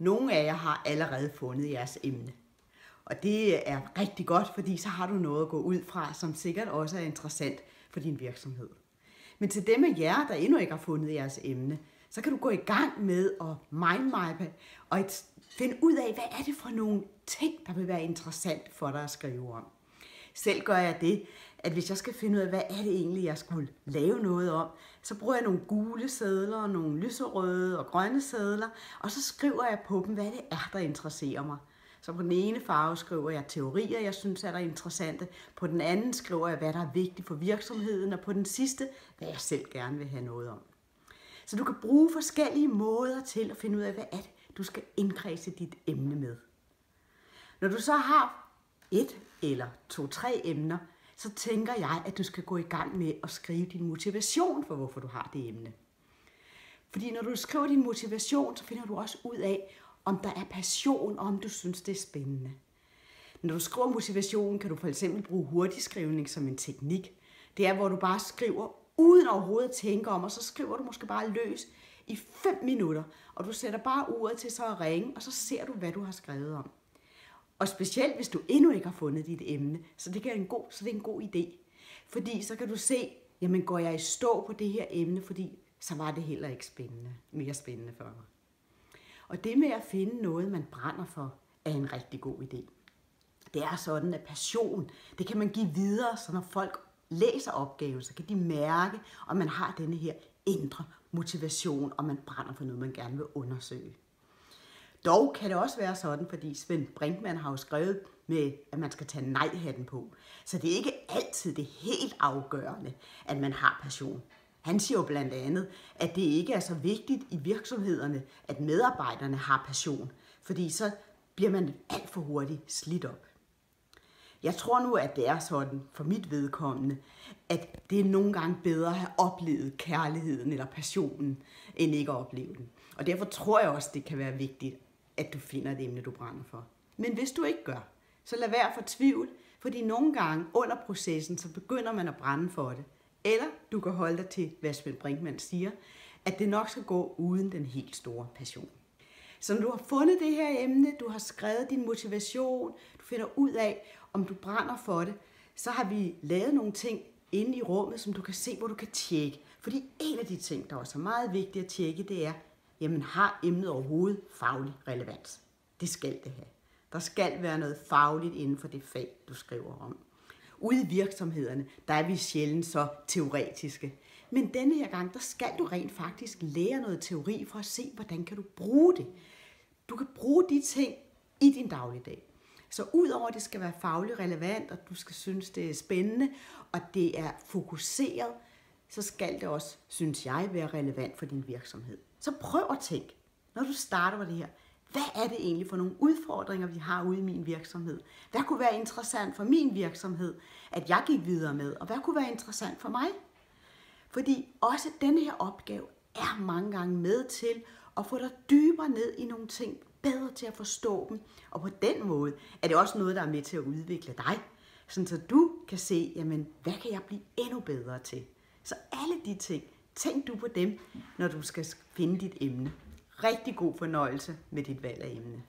Nogle af jer har allerede fundet jeres emne. Og det er rigtig godt, fordi så har du noget at gå ud fra, som sikkert også er interessant for din virksomhed. Men til dem af jer, der endnu ikke har fundet jeres emne, så kan du gå i gang med at mindmappe og finde ud af, hvad er det for nogle ting, der vil være interessant for dig at skrive om. Selv gør jeg det, at hvis jeg skal finde ud af, hvad er det egentlig, jeg skulle lave noget om, så bruger jeg nogle gule sedler, nogle lyserøde og grønne sedler, og så skriver jeg på dem, hvad det er, der interesserer mig. Så på den ene farve skriver jeg teorier, jeg synes er der interessante. På den anden skriver jeg, hvad der er vigtigt for virksomheden, og på den sidste, hvad jeg selv gerne vil have noget om. Så du kan bruge forskellige måder til at finde ud af, hvad er det, du skal indkredse dit emne med. Når du så har 1 eller 2-3 emner, så tænker jeg, at du skal gå i gang med at skrive din motivation for, hvorfor du har det emne. Fordi når du skriver din motivation, så finder du også ud af, om der er passion, og om du synes, det er spændende. Når du skriver motivation, kan du for eksempel bruge hurtigskrivning som en teknik. Det er, hvor du bare skriver uden overhovedet at tænke om, og så skriver du måske bare løs i 5 minutter, og du sætter bare uret til så at ringe, og så ser du, hvad du har skrevet om. Og specielt, hvis du endnu ikke har fundet dit emne, så det er en god idé. Fordi så kan du se, jamen går jeg i stå på det her emne, fordi så var det heller ikke mere spændende for mig. Og det med at finde noget, man brænder for, er en rigtig god idé. Det er sådan, at passion, det kan man give videre, så når folk læser opgaven, så kan de mærke, om man har denne her indre motivation, og man brænder for noget, man gerne vil undersøge. Dog kan det også være sådan, fordi Svend Brinkmann har jo skrevet med, at man skal tage nej-hatten på. Så det er ikke altid det helt afgørende, at man har passion. Han siger jo blandt andet, at det ikke er så vigtigt i virksomhederne, at medarbejderne har passion, fordi så bliver man alt for hurtigt slidt op. Jeg tror nu, at det er sådan for mit vedkommende, at det er nogle gange bedre at have oplevet kærligheden eller passionen, end ikke at opleve den. Og derfor tror jeg også, det kan være vigtigt, at du finder et emne, du brænder for. Men hvis du ikke gør, så lad være for tvivl, fordi nogle gange under processen, så begynder man at brænde for det. Eller du kan holde dig til, hvad Svend Brinkmann siger, at det nok skal gå uden den helt store passion. Så når du har fundet det her emne, du har skrevet din motivation, du finder ud af, om du brænder for det, så har vi lavet nogle ting inde i rummet, som du kan se, hvor du kan tjekke. Fordi en af de ting, der også er meget vigtigt at tjekke, det er, jamen har emnet overhovedet faglig relevans? Det skal det have. Der skal være noget fagligt inden for det fag, du skriver om. Ude i virksomhederne, der er vi sjældent så teoretiske. Men denne her gang, der skal du rent faktisk lære noget teori for at se, hvordan kan du bruge det. Du kan bruge de ting i din dagligdag. Så udover at det skal være fagligt relevant, og du skal synes, det er spændende, og det er fokuseret, så skal det også, synes jeg, være relevant for din virksomhed. Så prøv at tænke, når du starter med det her, hvad er det egentlig for nogle udfordringer, vi har ude i min virksomhed? Hvad kunne være interessant for min virksomhed, at jeg gik videre med? Og hvad kunne være interessant for mig? Fordi også denne her opgave er mange gange med til at få dig dybere ned i nogle ting, bedre til at forstå dem. Og på den måde er det også noget, der er med til at udvikle dig, sådan så du kan se, jamen, hvad kan jeg blive endnu bedre til? Så alle de ting, tænk du på dem, når du skal finde dit emne. Rigtig god fornøjelse med dit valg af emne.